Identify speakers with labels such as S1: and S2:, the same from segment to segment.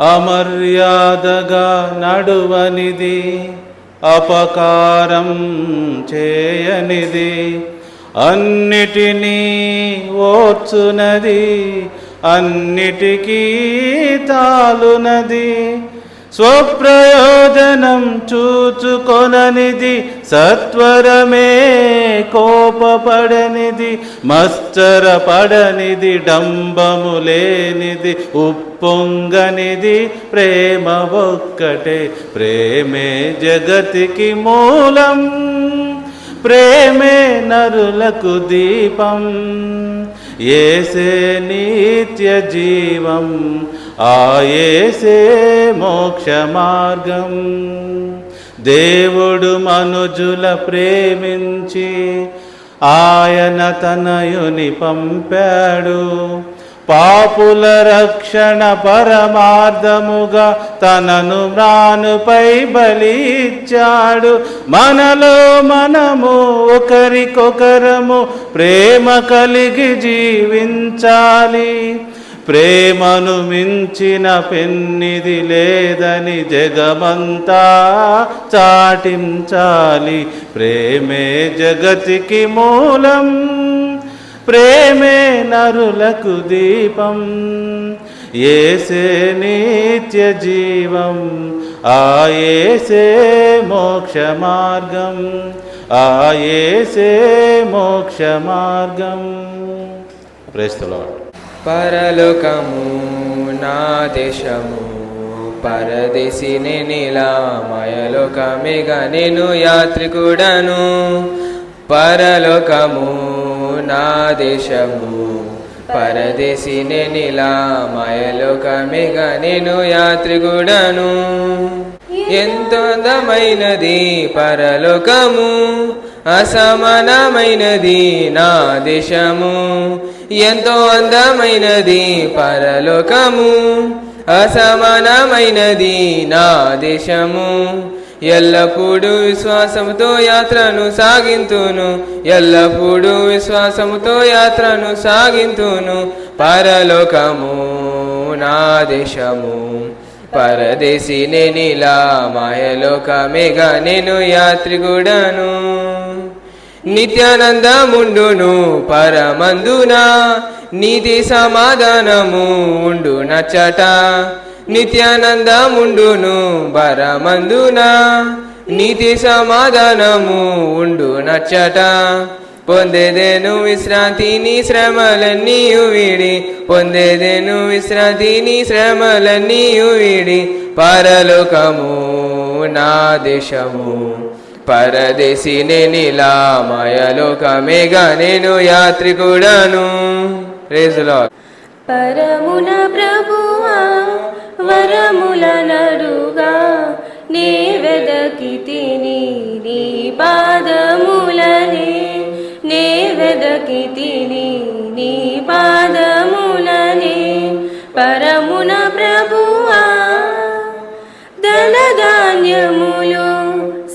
S1: అమర్యాదగా నడువనిది, అపకారం చేయనిది, అన్నిటినీ ఓర్చునది, అన్నిటికీ తాలునది, స్వప్రయోజనం చూచుకొననిది, సత్వరమే కోపపడనిది, మత్సరపడనిది, డంబము లేనిది, ఉప్పొంగనిది, ప్రేమ ఒక్కటే. ప్రేమే జగతికి మూలం, ప్రేమే నరులకు దీపం, యేసే నిత్య జీవం, ఆ యేసే మోక్ష మార్గం. దేవుడు మనుజుల ప్రేమించి ఆయన తనయుని పంపాడు, పాపుల రక్షణ పరమార్థముగా తనను మ్రానుపై బలి ఇచ్చాడు. మనలో మనము ఒకరికొకరము ప్రేమ కలిగి జీవించాలి. ప్రేమను మించిన పెన్నిది లేదని జగమంతా చాటించాలి. ప్రేమే జగతికి మూలం, ప్రేమే నరులకు దీపం, యేసే నిత్య జీవం, ఆ యేసే మోక్ష మార్గం, ఆ యేసే మోక్ష మార్గం. Praise the lord.
S2: పరలోకము నా దేశము, పరదేశిని నీలామయలోకమేగా నేను యాత్రికుడను. పరలోకము నా దేశము, పరదేశిని నీలామయలోకమేగా నేను యాత్రికుడను. ఎంతో అందమైనది పరలోకము, అసమానమైనది నా దేశము. ఎంతో అందమైనది పరలోకము, అసమానమైనది నా దేశము. ఎల్లప్పుడూ విశ్వాసముతో యాత్రను సాగింతును, ఎల్లప్పుడూ విశ్వాసముతో యాత్రను సాగింతును. పరలోకము నా దేశము, పరదేశిని నీలామయలోకమేగా నేను యాత్రికుడను. నిత్యానందముండును పరమందున, నీతి సమాధానము ఉండు నచ్చట. నిత్యానందముండును పరమందున, నీతి సమాధానము ఉండు నచ్చట. పొందేదేను విశ్రాంతిని శ్రమలన్నీయు వీడి, పొందేదేను విశ్రాంతిని శ్రమలన్నీయు వీడి. పరలోకము నా దేశము, పరదేశిని నీలామయలోకమేగా నేను యాత్రికుడను. Praise the Lord.
S3: పరమున ప్రభువా వరముల నడుగా, నే వెదకితిని నీ పాదములనే, నే వెదకితిని నీ పాదములనే. పరమున ప్రభువా ధనధాన్యములు,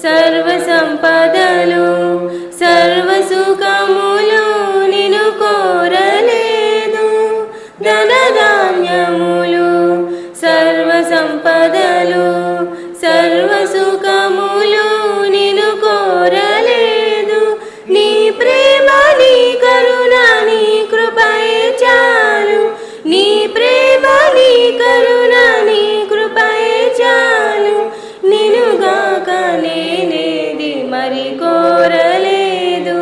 S3: సర్వ సంపదలు, సర్వ సుఖములు నిన్ను కోరలేదు. ధనధాన్యములు, సర్వ సంపదలు, సర్వ సుఖములు నిన్ను కోరలేదు. నీ ప్రేమ, నీ కరుణ, నీ కృపయే చాలు. నీ ప్రేమ, నీ కరుణ, నీ కృపయే చాలు. నినుగాక నేనేది మరి కోరలేదు,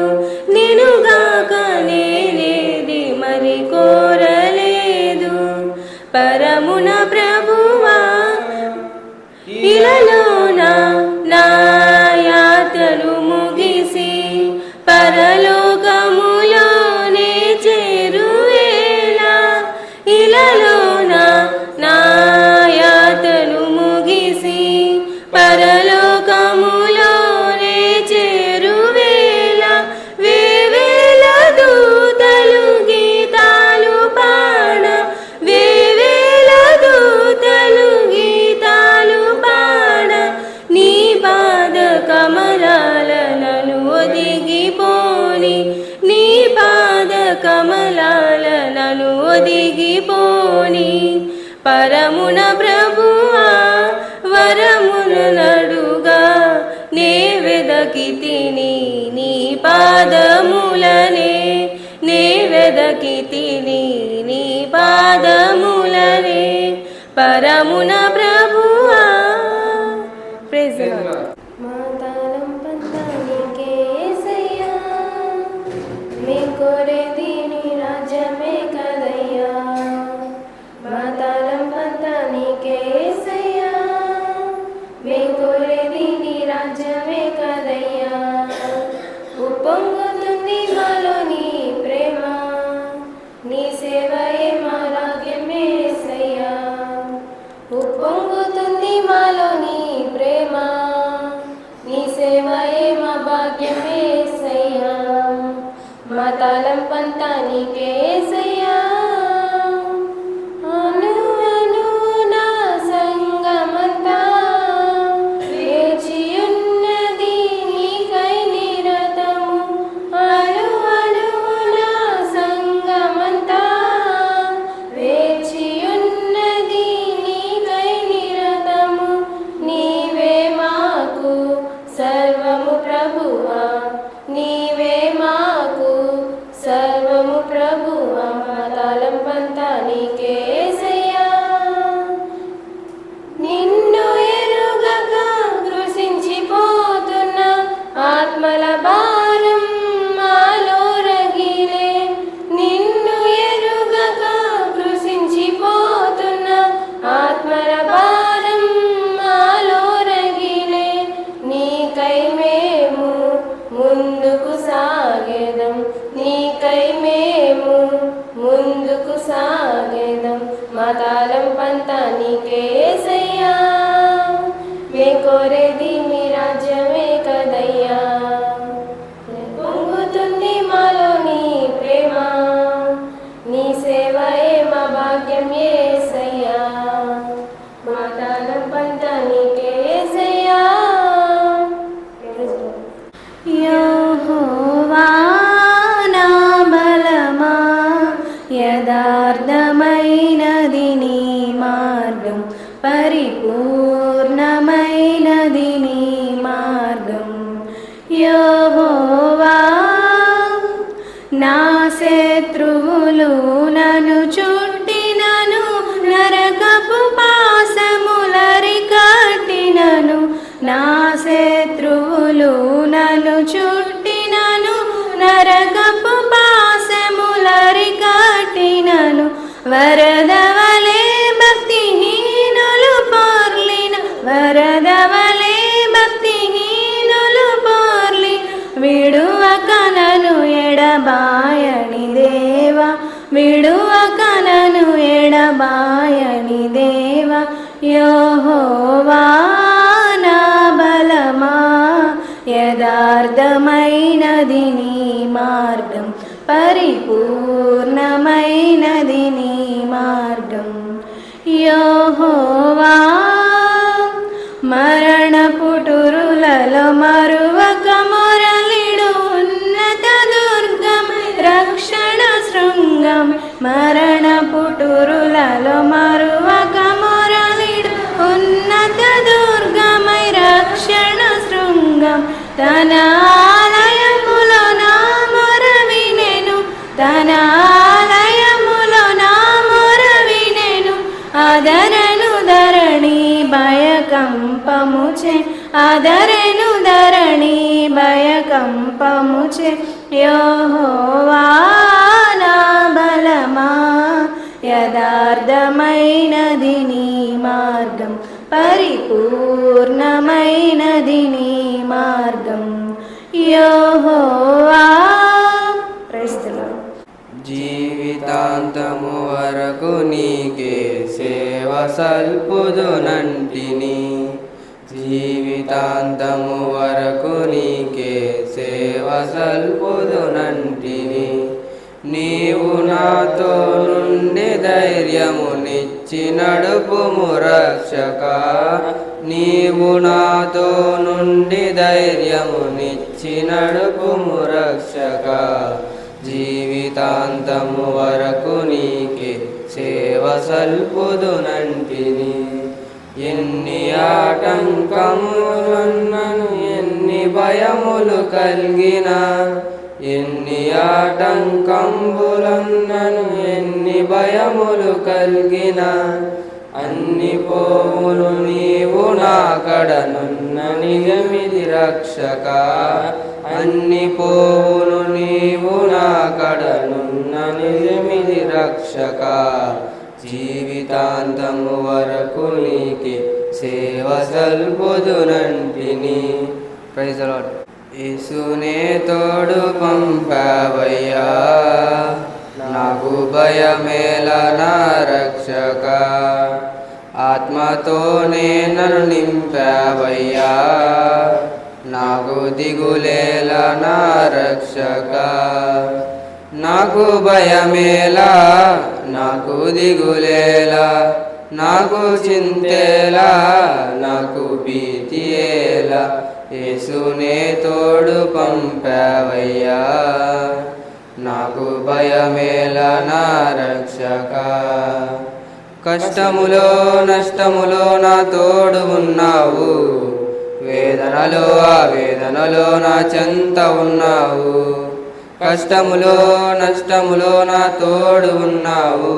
S3: నినుగాక నేనేది మరి కోరలేదు. పరమున ప్రభువా ఇలలోన నా యాత్రను ముగిసి, పరలోకములోనే చేరువేళ. ఇలలోన నా యాత్రను ముగిసి, పరలోకములోనే చేరువేళ. వేవేల దూతలు గీతాలు పాడ, వేవేల దూతలు గీతాలు పాడ. వెదకితిని నీ పాదములనే నే వెదకితిని నీ పాదములనే పరమున ప్రభువా. Praise the lord. మా తలంపంతా నీకే యేసయ్యా, మీ కోరేది నీ రాజ్యమే కదయ్యా. మా తలంపంతా నీకే యేసయ్యా, మీ కోరేది నీ రాజ్యమే కదయ్యా. ఉప్పొంగుతుంది మాలో నీ ప్రేమ, నీ సేవయే మా భాగ్యమే యేసయ్యా. ఉప్పొంగుతుంది మాలో నీ ప్రేమ, నీ సేవయే మా భాగ్యమే యేసయ్యా. మా తలంపంతా నీకే యేసయ్యా, అను అను నా సంగమంతా వేచియున్నది నీకై నిరతము. అను అను నా సంగమంతా వేచియున్నది నీకై నిరతము. నీవే మాకు సర్వము ప్రభువా, నీవే మాకు సర్వము ప్రభువా. మా తలంపంతా నీకే యేసయ్యా, నిన్ను ఎరుగక కృషించిపోతున్న ఆత్మల భారం మాలో రగిలే. నిన్ను ఎరుగక కృషించిపోతున్న ఆత్మల భారం మాలో రగిలే. నీకై మేము ముందుకు సాగేదం, నీకై మేము ముందుకు సాగేదం. మా తలంపంతా నీకే యేసయ్యా, మే కోరేది మీ రాజ్యమే కదయ్యా. పొంగుతుంది మాలో నీ ప్రేమ, నీ సేవయే మా భాగ్యం యేసయ్యా. మా తలంపంతా నీకే యేసయ్యా. యెహోవా నా బలమా, యథార్థమైనది నీ మార్గం, పరిపూర్ణమైనది నీ మార్గం. యెహోవా నా శత్రువులు నన్ను చుట్టినను, నరకపు పాశములరి కట్టినను. నా శత్రువులు నన్ను చుట్టినను, నరకపు పాశములరి కట్టినను. వరదవలే భక్తిహీనులు పొర్లిన, వరదవలే భక్తిహీనులు పొర్లి. విడువక నన్ను ఎడబాయని దేవా, విడువక నన్ను ఎడబాయని దేవా. యెహోవా నా బలమా, యథార్థమైనది నీ మార్గం, పరిపూర్ణమైనది నీ మార్గం. యెహోవా మరణ పుటురులలో మరువక మొరలిడు ఉన్నత దుర్గం, రక్షణ శృంగం. మరణ పుటురులలో మరువక మొరలిడు ఉన్నత దుర్గమై, రక్షణ శృంగం. తన ఆలయములో నా మొర వినెను, తన ఆలయములో నా మొర వినెను. ఆదరను ధరణి భయకంపముచే, ఆదరను ధరణి భయకంపముచే. యెహోవా నా బలమా, యథార్థమైనది నీ మార్గం, పరిపూర్ణమైనది నీ మార్గం. యెహోవా. Praise the Lord.
S2: జీవితాంతము వరకు నీకే సేవ సల్పుదునంటిని, జీవితాంతము వరకు నీకే సేవ సల్పుదునంటిని. నీవు నాతో నుండి ధైర్యమునిచ్చి నడుపుము రక్షక, నీవు నాతో నుండి ధైర్యమునిచ్చి నడుపుము రక్షక. జీవితాంతము వరకు నీకే సేవ సల్పుదునంటిని. ఎన్ని ఆటంకములన్నను, ఎన్ని భయములు కలిగిన ఎన్ని ఆటంకంబులన్నను ఎన్ని భయములు కలిగిన అన్ని పోవులు నీవు నా కడనున్న నిజమిది రక్షక అన్ని పోవులు నీవు నా కడనున్న నిజమిది రక్షక జీవితాంతము వరకు నీకే సేవ సల్పుదునంటిని. Praise the Lord. యేసునే తోడు పంపావయ్యా నాకు భయమేల నా రక్షక ఆత్మతోనే నన్ను నింపావయ్యా నాకు దిగులేల నా రక్షక నాకు భయమేలా నాకు దిగులేలా నాకు చింతేలా నాకు భీతియేలా యేసునే తోడు పంపావయ్యా నాకు భయమేలా నా రక్షక కష్టములో నష్టములో నా తోడు ఉన్నావు వేదనలో ఆవేదనలో నా చెంత ఉన్నావు కష్టములో నష్టములో నా తోడు ఉన్నావు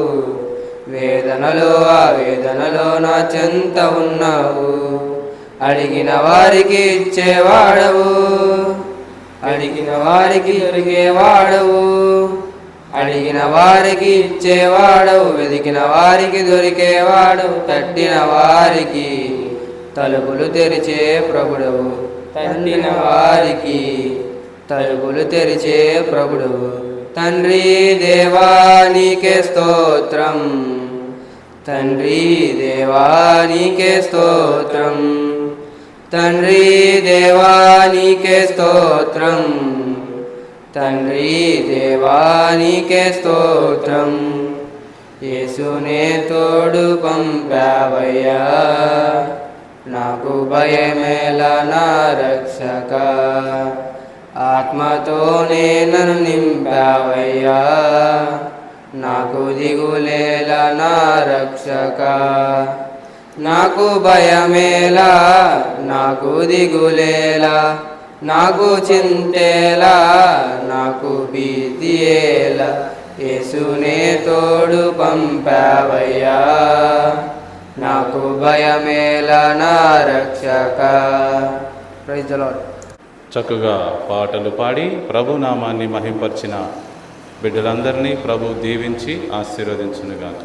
S2: వేదనలో ఆవేదనలో నా చెంత ఉన్నావు అడిగిన వారికి ఇచ్చేవాడవు అడిగిన వారికి దొరికేవాడవు అడిగిన వారికి ఇచ్చేవాడవు వెదికిన వారికి దొరికేవాడవు తట్టిన వారికి తలుపులు తెరిచే ప్రభుడవు తట్టిన వారికి తలుపులు తెరిచే ప్రభుడవు తండ్రి దేవా నీకే స్తోత్రం తండ్రి దేవా నీకే స్తోత్రం తండ్రి దేవా నీకే స్తోత్రం తండ్రి దేవా నీకే స్తోత్రం యేసునే తోడు పంపావయ్యా నాకు భయమేలా నా రక్షక ఆత్మతోనే నన్ను నింపావయ్యా నాకు దిగులేలా నా రక్షక నాకు భయమేలా నాకు దిగులేలా నాకు చింతేలా నాకు భీతియేలా యేసునే తోడు పంపావయ్యా నాకు భయమేలా నా రక్షక. Praise the lord.
S1: చక్కగా పాటలు పాడి ప్రభు నామాన్ని మహింపరిచిన బిడ్డలందరినీ ప్రభు దీవించి ఆశీర్వదించునుగాక.